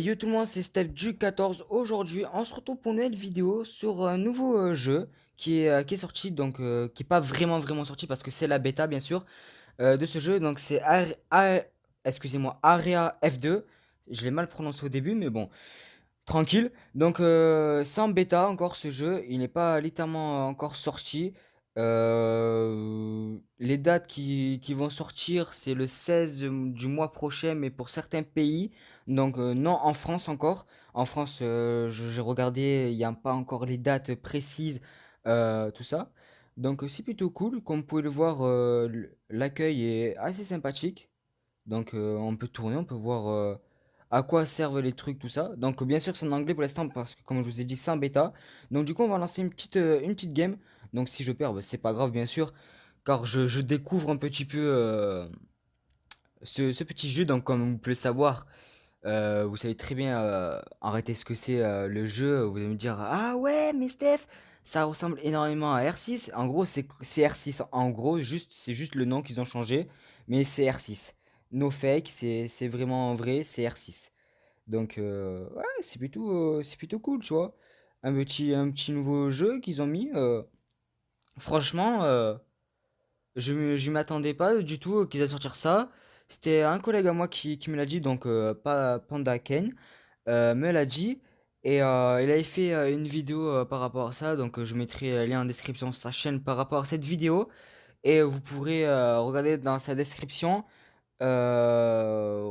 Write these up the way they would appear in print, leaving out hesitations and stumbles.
Yo tout le monde, c'est Steph du 14. Aujourd'hui, on se retrouve pour une nouvelle vidéo sur un nouveau jeu qui est sorti, donc qui est pas vraiment sorti parce que c'est la bêta bien sûr de ce jeu. Donc c'est excusez-moi, Area F2. Je l'ai mal prononcé au début, mais bon, tranquille. Donc c'est en bêta encore ce jeu, il n'est pas littéralement encore sorti. Les dates qui vont sortir, c'est le 16 du mois prochain, mais pour certains pays. Donc non en France encore. En France, j'ai regardé, il n'y a pas encore les dates précises, tout ça. Donc c'est plutôt cool. Comme vous pouvez le voir, l'accueil est assez sympathique. Donc on peut tourner, on peut voir à quoi servent les trucs, tout ça. Donc bien sûr c'est en anglais pour l'instant parce que comme je vous ai dit c'est en bêta. Donc du coup on va lancer une petite game. Donc si je perds, bah, c'est pas grave bien sûr. Car je découvre un petit peu ce petit jeu. Donc comme vous pouvez le savoir, vous savez très bien arrêter ce que c'est le jeu. Vous allez me dire, ah ouais mais Steph, ça ressemble énormément à R6. En gros c'est R6. En gros c'est juste le nom qu'ils ont changé. Mais c'est R6. No fake, c'est vraiment vrai, c'est R6. Donc ouais, c'est plutôt cool, tu vois. Un petit nouveau jeu qu'ils ont mis. Franchement, je m'attendais pas du tout qu'ils allaient sortir ça. C'était un collègue à moi qui me l'a dit, donc pas Panda Ken, me l'a dit. Et il avait fait une vidéo par rapport à ça, donc je mettrai le lien en description de sa chaîne par rapport à cette vidéo. Et vous pourrez regarder dans sa description. euh,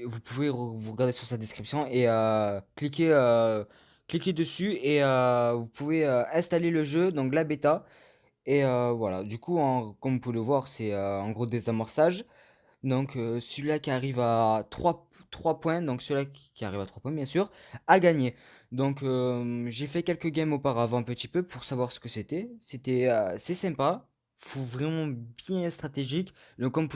Vous pouvez vous regarder sur sa description et cliquer dessus et vous pouvez installer le jeu, donc la bêta. Et voilà, du coup, comme vous pouvez le voir, c'est en gros désamorçage. Donc celui-là qui arrive à trois points, donc celui-là qui arrive à 3 points bien sûr, a gagné. Donc j'ai fait quelques games auparavant un petit peu pour savoir ce que c'était. C'est sympa, faut vraiment bien être stratégique. Donc comme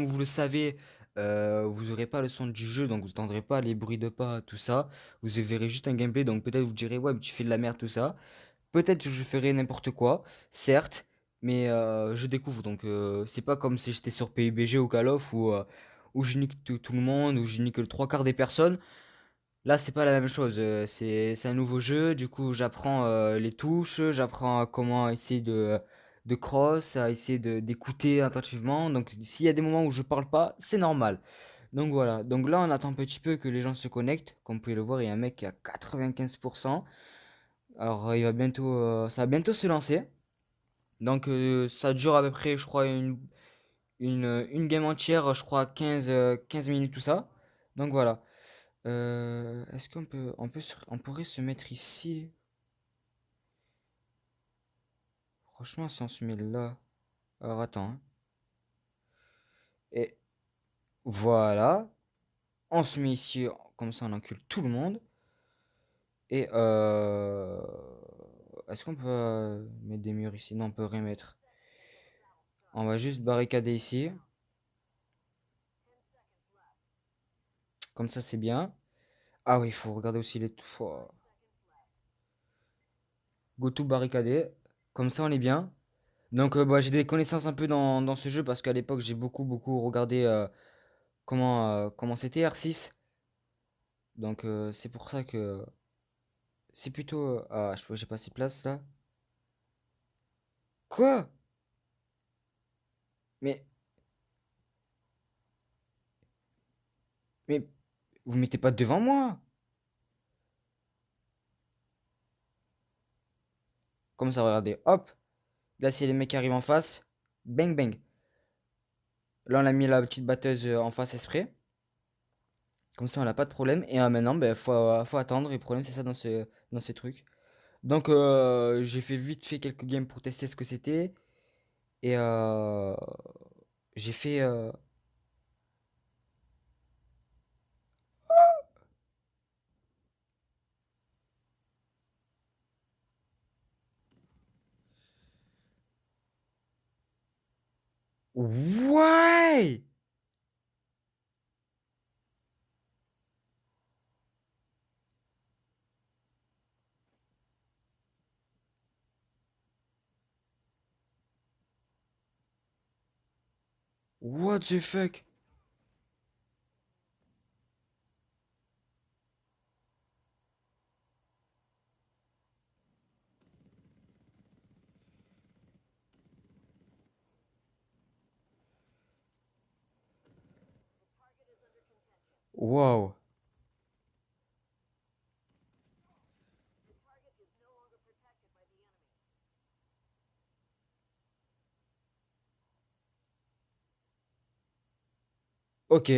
vous le savez, vous aurez pas le son du jeu, donc vous n'entendrez pas les bruits de pas, tout ça. Vous verrez juste un gameplay, donc peut-être vous direz ouais mais tu fais de la merde tout ça. Peut-être que je ferai n'importe quoi, certes, mais je découvre. Donc c'est pas comme si j'étais sur PUBG ou Call of où je nique tout le monde, où je nique le trois quarts des personnes. Là, c'est pas la même chose. C'est un nouveau jeu. Du coup, j'apprends les touches, j'apprends comment essayer de cross, à essayer d'écouter attentivement. Donc s'il y a des moments où je parle pas, c'est normal. Donc voilà. Donc là, on attend un petit peu que les gens se connectent. Comme vous pouvez le voir, il y a un mec qui a 95%. Alors, ça va bientôt se lancer. Donc, ça dure à peu près, je crois, une game entière, je crois, 15 minutes, tout ça. Donc, voilà. Est-ce on pourrait se mettre ici? Franchement, si on se met là. Alors, attends, hein. Et voilà. On se met ici, comme ça, on encule tout le monde. Et, est-ce qu'on peut mettre des murs ici? Non, on peut rien mettre. On va juste barricader ici. Comme ça, c'est bien. Ah oui, il faut regarder aussi les... Pouah. Go to barricadé. Comme ça, on est bien. Donc, bah, j'ai des connaissances un peu dans ce jeu parce qu'à l'époque, j'ai beaucoup regardé comment c'était R6. Donc, c'est pour ça que c'est plutôt... ah, j'ai pas assez de place là. Quoi? Mais, mais, vous mettez pas devant moi? Comme ça, regardez. Hop. Là, si les mecs arrivent en face, bang bang. Là, on a mis la petite batteuse en face exprès. Comme ça, on n'a pas de problème. Et maintenant, ben, faut attendre. Et le problème, c'est ça dans ces trucs. Donc j'ai fait vite fait quelques games pour tester ce que c'était. Et j'ai fait... Ouais! What the fuck? Waouh. Ok.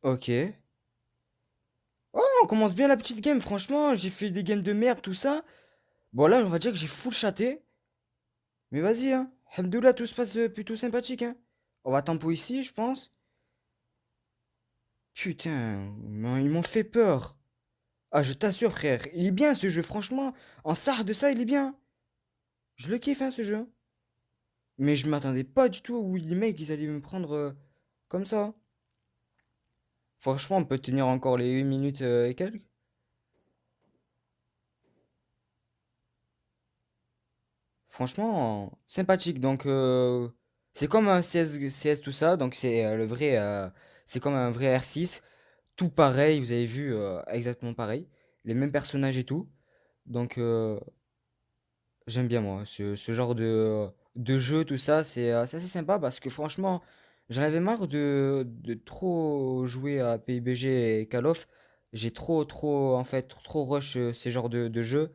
Ok. Oh, on commence bien la petite game, franchement. J'ai fait des games de merde, tout ça. Bon, là, on va dire que j'ai full chaté. Mais vas-y, hein. Alhamdoulilah, tout se passe plutôt sympathique, hein. On va tempo ici, je pense. Putain, ils m'ont fait peur. Ah, je t'assure, frère. Il est bien ce jeu, franchement. En sard de ça, il est bien. Je le kiffe, hein, ce jeu. Mais je m'attendais pas du tout où les mecs, ils allaient me prendre comme ça. Franchement, on peut tenir encore les 8 minutes et quelques. Franchement, sympathique. Donc, c'est comme un CS tout ça. Donc, c'est le vrai. C'est comme un vrai R6. Tout pareil, vous avez vu, exactement pareil. Les mêmes personnages et tout. Donc, j'aime bien, moi, ce genre de jeu, tout ça. C'est assez sympa parce que franchement, j'en avais marre de trop jouer à PUBG et Call of. J'ai trop, en fait, trop rush ces genres de jeux.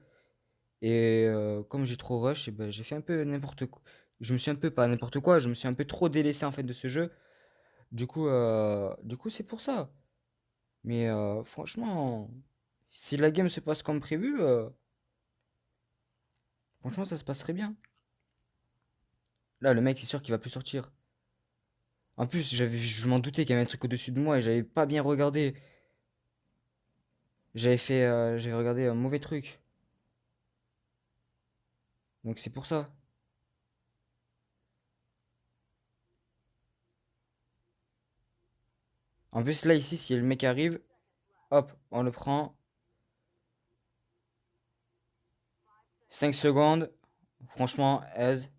Et comme j'ai trop rush, eh ben, j'ai fait un peu n'importe quoi. Je me suis un peu, pas n'importe quoi, je me suis un peu trop délaissé en fait de ce jeu. Du coup c'est pour ça. Mais franchement, si la game se passe comme prévu, franchement ça se passerait bien. Là, le mec, c'est sûr qu'il va plus sortir. En plus, je m'en doutais qu'il y avait un truc au-dessus de moi et j'avais pas bien regardé. J'avais regardé un mauvais truc. Donc c'est pour ça. En plus, là, ici, si le mec arrive, hop, on le prend. 5 secondes. Franchement, aise.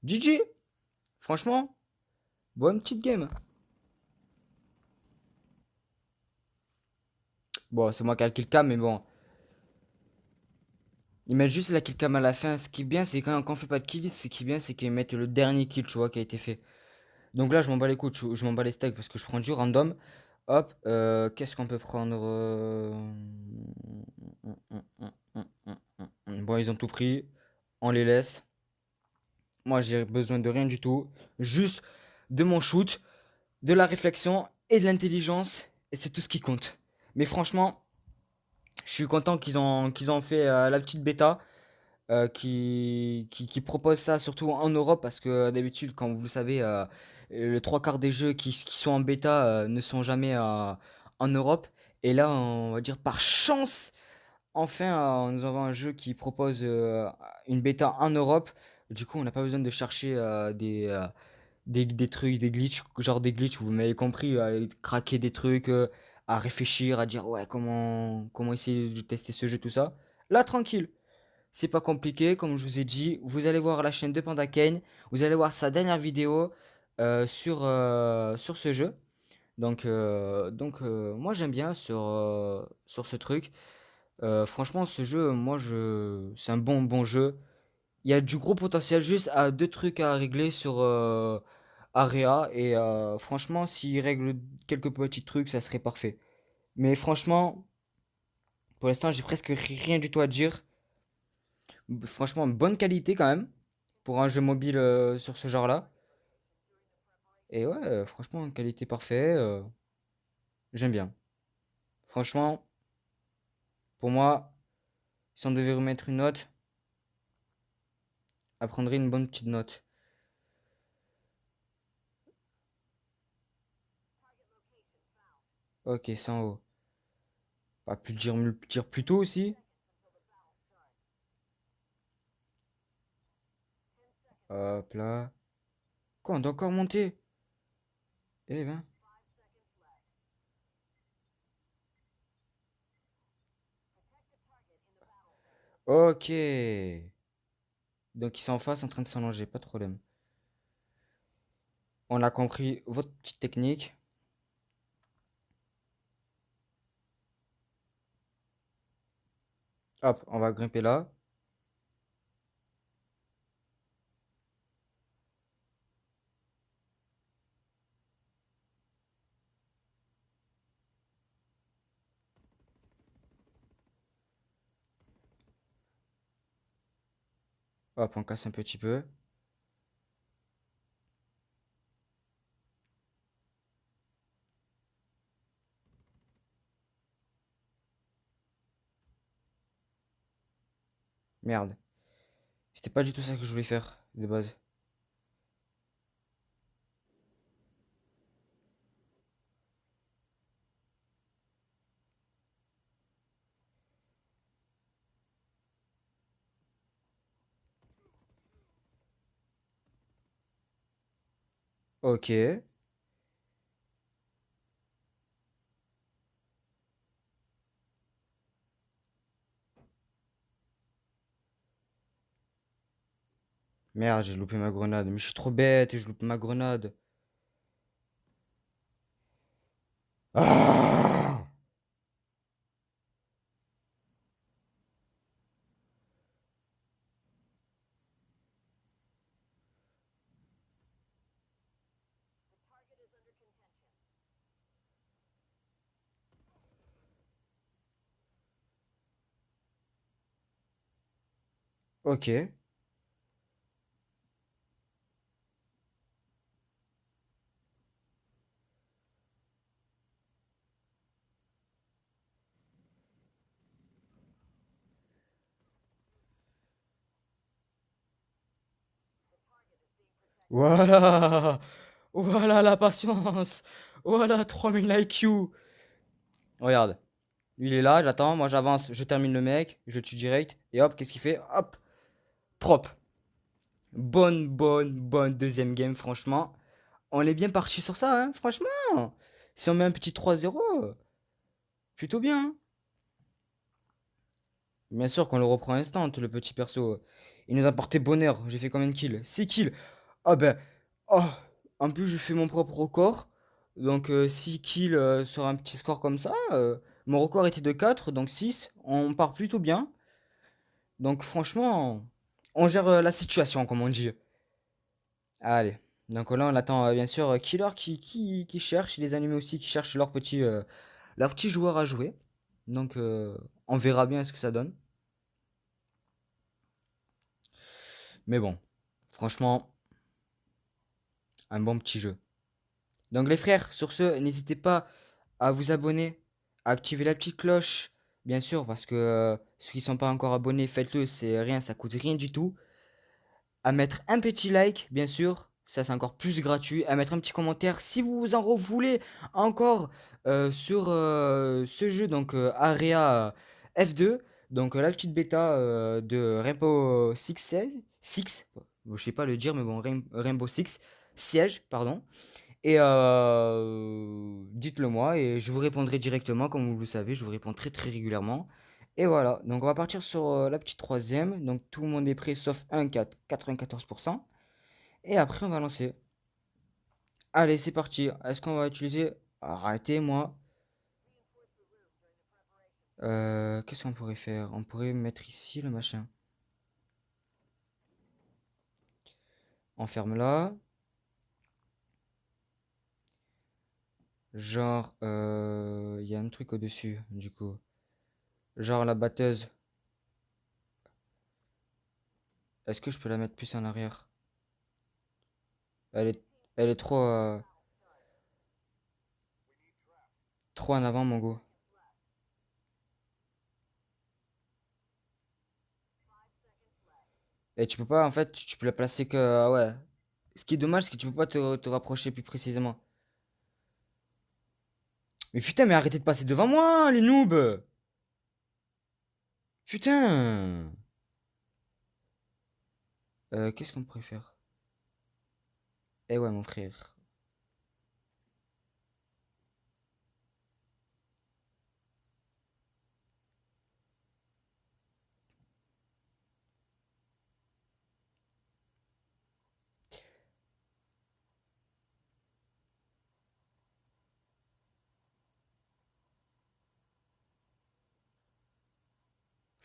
GG! Franchement, bonne petite game. Bon, c'est moi qui ai le kill cam, mais bon. Ils mettent juste la kill cam à la fin. Ce qui est bien, c'est quand on fait pas de kill, ce qui est bien, c'est qu'ils mettent le dernier kill, tu vois, qui a été fait. Donc là, je m'en bats les couilles, je m'en bats les steaks parce que je prends du random. Hop, qu'est-ce qu'on peut prendre Bon, ils ont tout pris. On les laisse. Moi, j'ai besoin de rien du tout. Juste de mon shoot, de la réflexion et de l'intelligence. Et c'est tout ce qui compte. Mais franchement, je suis content qu'ils ont fait la petite bêta. Qui propose ça surtout en Europe parce que d'habitude, comme vous le savez, le trois quarts des jeux qui sont en bêta ne sont jamais en Europe. Et là, on va dire par chance, enfin, nous avons un jeu qui propose une bêta en Europe. Du coup, on n'a pas besoin de chercher des trucs, des glitches, genre des glitches, vous m'avez compris, à craquer des trucs, à réfléchir, à dire ouais, comment essayer de tester ce jeu, tout ça. Là, tranquille. C'est pas compliqué, comme je vous ai dit. Vous allez voir la chaîne de Panda Kane. Vous allez voir sa dernière vidéo sur ce jeu. Donc, moi j'aime bien sur ce truc. Franchement, ce jeu, c'est un bon jeu. Il y a du gros potentiel, juste à deux trucs à régler sur Area. Et franchement, s'il règle quelques petits trucs, ça serait parfait. Mais franchement, pour l'instant, j'ai presque rien du tout à dire. Franchement, bonne qualité quand même pour un jeu mobile sur ce genre-là. Et ouais, franchement, qualité parfaite, j'aime bien. Franchement, pour moi, si on devait remettre une note, elle prendrait une bonne petite note. Ok, 100 haut. Pas plus dire plus tôt aussi. Hop là. Quoi, on doit encore monter? Eh ben. Ok. Donc ils sont en face en train de s'allonger, pas de problème. On a compris votre petite technique. Hop, on va grimper là. Hop, on casse un petit peu. Merde. C'était pas du tout ça que je voulais faire, de base. Ok. Merde, j'ai loupé ma grenade. Mais je suis trop bête et je loupe ma grenade. Ah! Ok. Voilà. Voilà la patience. Voilà 3000 IQ. Regarde. Lui, il est là, j'attends. Moi, j'avance. Je termine le mec. Je le tue direct. Et hop, qu'est-ce qu'il fait? Hop. Propre. Bonne deuxième game, franchement. On est bien parti sur ça, hein, franchement. Si on met un petit 3-0, plutôt bien, hein. Bien sûr qu'on le reprend instant, le petit perso. Il nous a porté bonheur. J'ai fait combien de kills? 6 kills. Ah ben. Oh. En plus, je fais mon propre record. Donc 6 kills sur un petit score comme ça. Mon record était de 4, donc 6. On part plutôt bien. Donc franchement, on gère la situation, comme on dit. Allez. Donc là, on attend bien sûr Killer qui cherche. Les animés aussi qui cherchent leur petit joueur à jouer. Donc on verra bien ce que ça donne. Mais bon, franchement, un bon petit jeu. Donc les frères, sur ce, n'hésitez pas à vous abonner, à activer la petite cloche, bien sûr, parce que ceux qui ne sont pas encore abonnés, faites-le, c'est rien, ça coûte rien du tout. À mettre un petit like, bien sûr, ça c'est encore plus gratuit. À mettre un petit commentaire si vous en voulez encore sur ce jeu, donc Area F2, donc la petite bêta de Rainbow Six Siege, Six, je sais pas le dire, mais bon, Rainbow Six Siege, pardon. Et dites-le moi et je vous répondrai directement, comme vous le savez, je vous réponds très très régulièrement. Et voilà, donc on va partir sur la petite troisième. Donc tout le monde est prêt sauf un 94%. Et après on va lancer. Allez, c'est parti. Est-ce qu'on va utiliser... Arrêtez moi. Qu'est-ce qu'on pourrait faire? On pourrait mettre ici le machin. On ferme là. Genre, il y a un truc au-dessus, du coup. Genre la batteuse. Est-ce que je peux la mettre plus en arrière? Elle est, elle est trop en avant, mon go. Et tu peux pas, en fait, tu peux la placer que. Ouais. Ce qui est dommage, c'est que tu peux pas te rapprocher plus précisément. Mais putain, mais arrêtez de passer devant moi, les noobs! Putain! Qu'est-ce qu'on pourrait faire? Eh ouais, mon frère.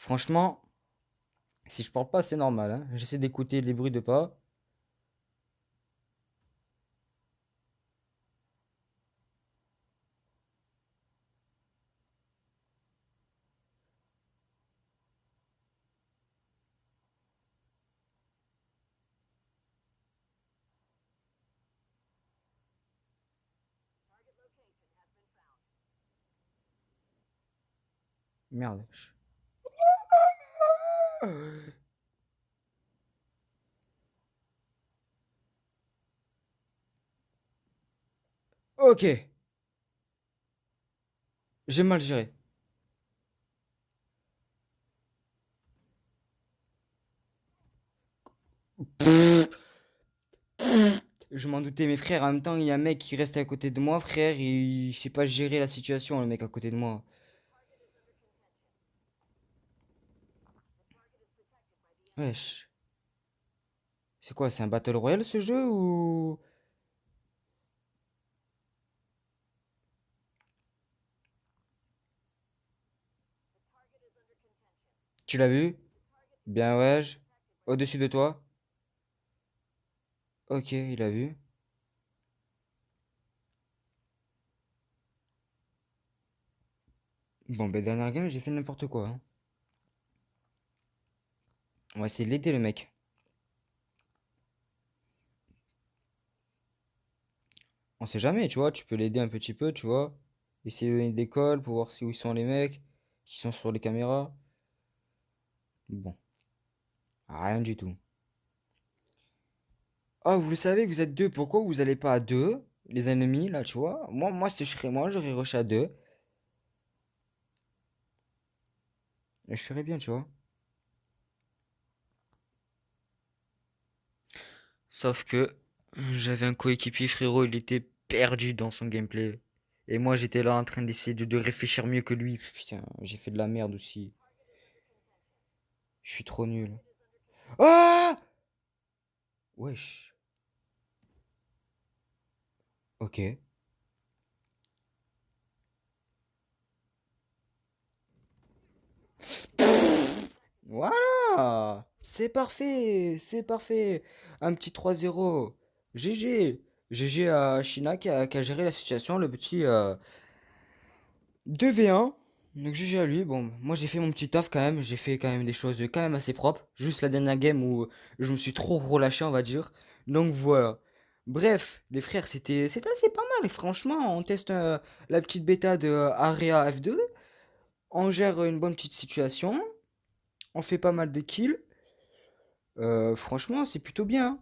Franchement, si je parle pas, c'est normal, hein. J'essaie d'écouter les bruits de pas. Merde. Ok, j'ai mal géré. Je m'en doutais, mes frères. En même temps, il y a un mec qui reste à côté de moi, frère. Il sait pas gérer la situation, le mec à côté de moi. Wesh. C'est quoi, c'est un Battle Royale ce jeu ou... Tu l'as vu? Bien, wesh. Au-dessus de toi? Ok, il a vu. Bon, ben, dernière game, j'ai fait n'importe quoi, hein. On va essayer de l'aider, le mec. On sait jamais, tu vois. Tu peux l'aider un petit peu, tu vois. Essayer de donner des calls pour voir si où ils sont les mecs, qui sont sur les caméras. Bon, rien du tout. Ah, vous le savez, vous êtes deux. Pourquoi vous allez pas à deux, les ennemis, là, tu vois? Moi, si je serais moi, j'aurais rush à deux. Et je serais bien, tu vois. Sauf que j'avais un coéquipier, frérot, il était perdu dans son gameplay. Et moi, j'étais là en train d'essayer de réfléchir mieux que lui. Putain, j'ai fait de la merde aussi. Je suis trop nul. Ah! Wesh. Ok. Voilà. C'est parfait. C'est parfait. Un petit 3-0. GG. GG à China qui a géré la situation. Le petit 2v1. Donc GG à lui. Bon, moi j'ai fait mon petit taf quand même. J'ai fait quand même des choses quand même assez propres. Juste la dernière game où je me suis trop relâché, on va dire. Donc voilà. Bref, les frères, c'était assez pas mal. Et franchement, on teste la petite bêta de Area F2. On gère une bonne petite situation. On fait pas mal de kills. Franchement, c'est plutôt bien.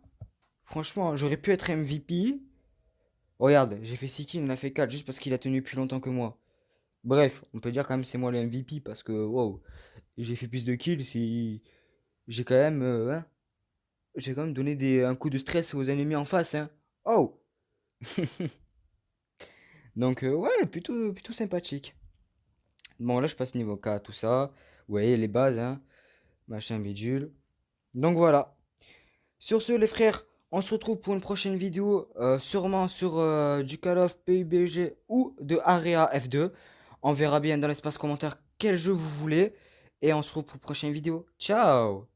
Franchement, j'aurais pu être MVP. Regarde, j'ai fait 6 kills, il en a fait 4 juste parce qu'il a tenu plus longtemps que moi. Bref, on peut dire quand même c'est moi le MVP parce que wow, j'ai fait plus de kills. J'ai quand même, hein, j'ai quand même donné un coup de stress aux ennemis en face, hein. Oh! Donc, ouais, plutôt sympathique. Bon, là, je passe niveau K, tout ça. Vous voyez, les bases, hein. Machin bidule. Donc, voilà. Sur ce, les frères, on se retrouve pour une prochaine vidéo, sûrement sur du Call of PUBG ou de Area F2. On verra bien dans l'espace commentaire quel jeu vous voulez. Et on se retrouve pour une prochaine vidéo. Ciao!